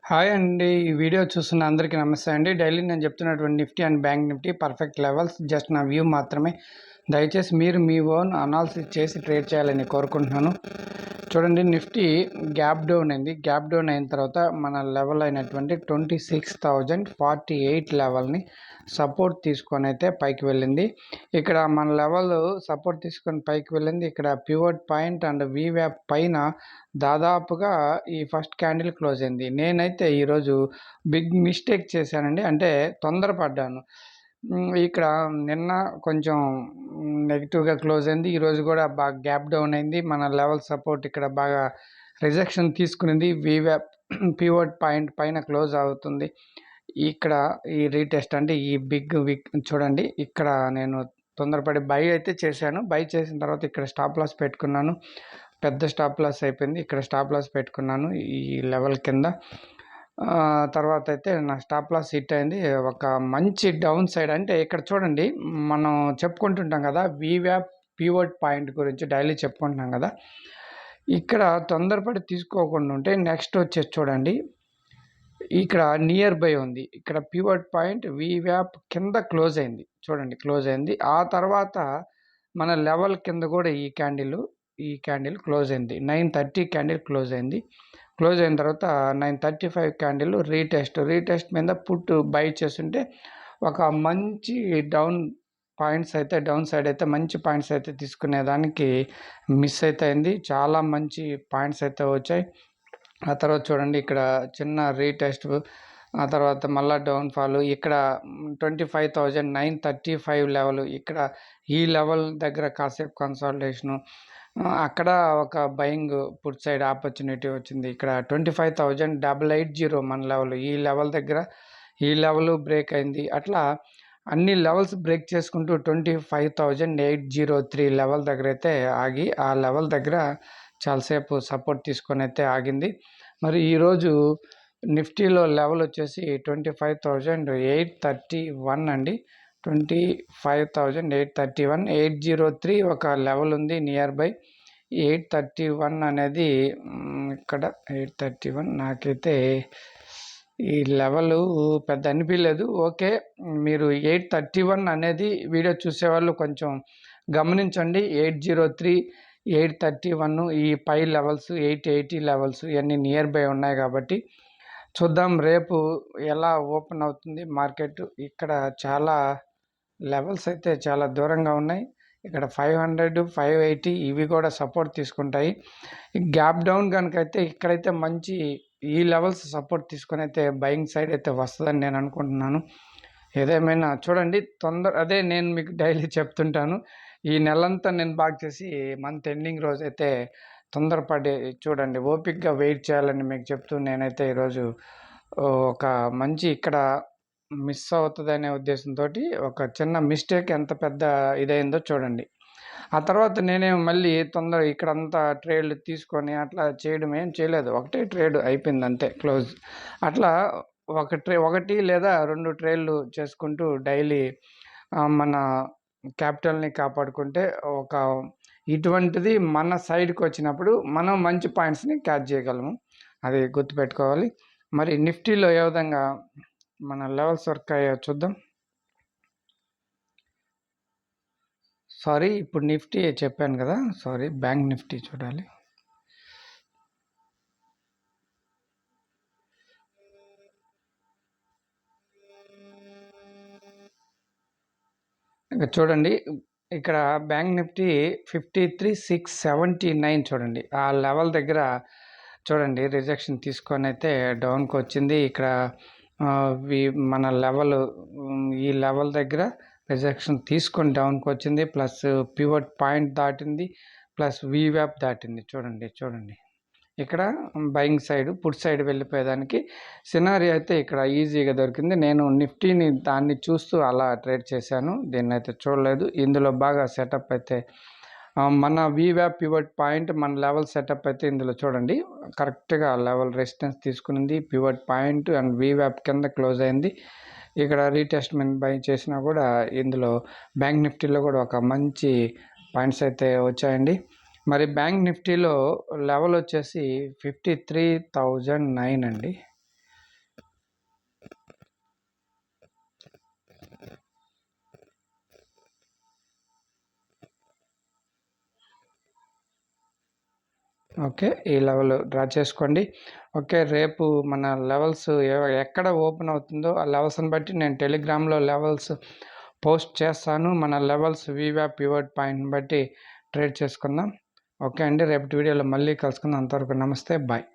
Hi అండి. ఈ video చూస్తున్న అందరికీ నమస్తే అండి. డైలీ నేను చెప్తున్నటువంటి Nifty and bank Nifty perfect levels just నా వ్యూ మాత్రమే. దయచేసి మీరు మీ ఓన్ అనాలిసిస్ చేసి ట్రేడ్ చేయాలని కోరుకుంటున్నాను. చూడండి, నిఫ్టీ గ్యాప్ డౌన్ అయింది. గ్యాప్ డౌన్ అయిన తర్వాత మన లెవెల్ అయినటువంటి 26,048 లెవెల్ని సపోర్ట్ తీసుకొని అయితే పైకి వెళ్ళింది. ఇక్కడ మన లెవెల్ సపోర్ట్ తీసుకొని పైకి వెళ్ళింది. ఇక్కడ పివట్ పాయింట్ అండ్ వీవ్యాప్ పైన దాదాపుగా ఈ ఫస్ట్ క్యాండిల్ క్లోజ్ అయింది. నేనైతే ఈరోజు బిగ్ మిస్టేక్ చేశానండి. అంటే తొందరపడ్డాను. ఇక్కడ నిన్న కొంచెం నెగిటివ్గా క్లోజ్ అయింది. ఈరోజు కూడా బాగా గ్యాప్ డౌన్ అయింది. మన లెవెల్ సపోర్ట్ ఇక్కడ బాగా రిజెక్షన్ తీసుకునింది. వీవ్యాప్ పివట్ పాయింట్ పైన క్లోజ్ అవుతుంది. ఇక్కడ ఈ రీటెస్ట్ అంటే ఈ బిగ్ విక్ చూడండి. ఇక్కడ నేను తొందరపడి బై అయితే చేశాను. బై చేసిన తర్వాత ఇక్కడ స్టాప్ లాస్ పెట్టుకున్నాను. పెద్ద స్టాప్ లాస్ అయిపోయింది. ఇక్కడ స్టాప్ లాస్ పెట్టుకున్నాను ఈ లెవెల్ కింద. తర్వాత అయితే నా స్టాప్ లాస్ హిట్ అయింది. ఒక మంచి డౌన్ సైడ్ అంటే ఇక్కడ చూడండి, మనం చెప్పుకుంటుంటాం కదా వీవ్యాప్ పివట్ పాయింట్ గురించి డైలీ చెప్పుకుంటున్నాం కదా. ఇక్కడ తొందరపడి తీసుకోకుండా ఉంటే నెక్స్ట్ వచ్చేసి చూడండి, ఇక్కడ నియర్ బై ఉంది. ఇక్కడ పివట్ పాయింట్ వీవ్యాప్ కింద క్లోజ్ అయింది. చూడండి, క్లోజ్ అయింది. ఆ తర్వాత మన లెవెల్ కింద కూడా ఈ క్యాండిల్ క్లోజ్ అయింది. 9:30 క్యాండిల్ క్లోజ్ అయింది. క్లోజ్ అయిన తర్వాత 9:35 క్యాండిల్ రీటెస్ట్ మీద పుట్ బై చేస్తుంటే ఒక మంచి డౌన్ సైడ్ అయితే మంచి పాయింట్స్ అయితే తీసుకునేదానికి మిస్ అయితే అయింది. చాలా మంచి పాయింట్స్ అయితే వచ్చాయి. ఆ తర్వాత చూడండి, ఇక్కడ చిన్న రీటెస్ట్, ఆ తర్వాత మళ్ళీ డౌన్ఫాల్. ఇక్కడ 25,935 లెవెల్, ఇక్కడ ఈ లెవెల్ దగ్గర కాసేపు కన్సాలిడేషను. అక్కడ ఒక బయింగ్ పుట్ సైడ్ ఆపర్చునిటీ వచ్చింది. ఇక్కడ 25,880 మన లెవెల్, ఈ లెవెల్ దగ్గర ఈ లెవెల్ బ్రేక్ అయింది. అట్లా అన్ని లెవెల్స్ బ్రేక్ చేసుకుంటూ 25,803 లెవెల్ దగ్గర అయితే ఆగి, ఆ లెవెల్ దగ్గర చాలాసేపు సపోర్ట్ తీసుకొని అయితే ఆగింది. మరి ఈరోజు నిఫ్టీలో లెవెల్ వచ్చేసి 25,831 అండి. 25,831, 803 ఒక లెవెల్ ఉంది నియర్ బై. 831 అనేది ఇక్కడ 831 నాకైతే ఈ లెవెల్ పెద్ద అనిపించలేదు. ఓకే, మీరు 831 అనేది వీడియో చూసేవాళ్ళు కొంచెం గమనించండి. 803, 831 ఈ పై లెవెల్స్, 880 లెవెల్స్ ఇవన్నీ నియర్ బై ఉన్నాయి కాబట్టి చూద్దాం రేపు ఎలా ఓపెన్ అవుతుంది మార్కెట్. ఇక్కడ చాలా లెవెల్స్ అయితే చాలా దూరంగా ఉన్నాయి. ఇక్కడ 500, 580 ఇవి కూడా సపోర్ట్ తీసుకుంటాయి. గ్యాప్ డౌన్ కనుక అయితే ఇక్కడైతే మంచి ఈ లెవెల్స్ సపోర్ట్ తీసుకొని అయితే బయింగ్ సైడ్ అయితే వస్తుందని నేను అనుకుంటున్నాను. ఏదేమైనా చూడండి, అదే నేను మీకు డైలీ చెప్తుంటాను, ఈ నెలంతా నేను బాగా చేసి మంత్ ఎండింగ్ రోజు అయితే తొందరపడి చూడండి, ఓపిక్గా వెయిట్ చేయాలని మీకు చెప్తూ నేనైతే ఈరోజు ఒక మంచి ఇక్కడ మిస్ అవుతుందనే ఉద్దేశంతో ఒక చిన్న మిస్టేక్ ఎంత పెద్ద ఇదైందో చూడండి. ఆ తర్వాత నేనేం మళ్ళీ ఇక్కడంతా ట్రేడ్లు తీసుకొని అట్లా చేయడం ఏం చేయలేదు. ఒకటే ట్రేడ్ అయిపోయింది అంతే, క్లోజ్. అట్లా ఒకటి లేదా 2 ట్రేడ్లు చేసుకుంటూ డైలీ మన క్యాపిటల్ని కాపాడుకుంటే ఒక ఇటువంటిది మన సైడ్కి వచ్చినప్పుడు మనం మంచి పాయింట్స్ని క్యాచ్ చేయగలము. అది గుర్తుపెట్టుకోవాలి. మరి నిఫ్టీలో ఏ విధంగా మన లెవెల్స్ వర్క్ అయ్యాయో చూద్దాం. ఇప్పుడు నిఫ్టీ చెప్పాను కదా, బ్యాంక్ నిఫ్టీ చూడాలి. ఇంకా చూడండి, ఇక్కడ బ్యాంక్ నిఫ్టీ 53,679 చూడండి, ఆ లెవెల్ దగ్గర చూడండి రిజెక్షన్ తీసుకొని అయితే డౌన్కి వచ్చింది. ఇక్కడ మన లెవెల్ ఈ లెవెల్ దగ్గర రిజెక్షన్ తీసుకొని డౌన్కి వచ్చింది. ప్లస్ పివట్ పాయింట్ దాటింది, ప్లస్ వీవ్యాప్ దాటింది. చూడండి ఇక్కడ బయింగ్ సైడ్, పుట్ సైడ్ వెళ్ళిపోయేదానికి సినారీ అయితే ఇక్కడ ఈజీగా దొరికింది. నేను నిఫ్టీని దాన్ని చూస్తూ అలా ట్రేడ్ చేశాను, దీన్ని అయితే చూడలేదు. ఇందులో బాగా సెటప్ అయితే మన వీవ్యాప్ పివట్ పాయింట్, మన లెవెల్ సెటప్ అయితే ఇందులో చూడండి కరెక్ట్గా లెవెల్ రెసిస్టెన్స్ తీసుకునింది. పివట్ పాయింట్ అండ్ వీవ్యాప్ కింద క్లోజ్ అయింది. ఇక్కడ రీటెస్ట్మెంట్ బై చేసినా కూడా ఇందులో బ్యాంక్ నిఫ్టీలో కూడా ఒక మంచి పాయింట్స్ అయితే వచ్చాయండి. మరి బ్యాంక్ నిఫ్టీలో లెవెల్ వచ్చేసి 53,009 అండి. ఓకే. ఈ లెవెల్ డ్రా చేసుకోండి. ఓకే. రేపు మన లెవెల్స్ ఎక్కడ ఓపెన్ అవుతుందో ఆ లెవెల్స్‌ని బట్టి నేను టెలిగ్రామ్‌లో లెవెల్స్ పోస్ట్ చేస్తాను. మన లెవెల్స్ వీవ్యాప్ పివట్ పాయింట్‌ని బట్టి ట్రేడ్ చేసుకుందాం. ఓకే అండి. రేపటి వీడియోలో మళ్ళీ కలుసుకుందాం. అంతవరకు నమస్తే. బాయ్.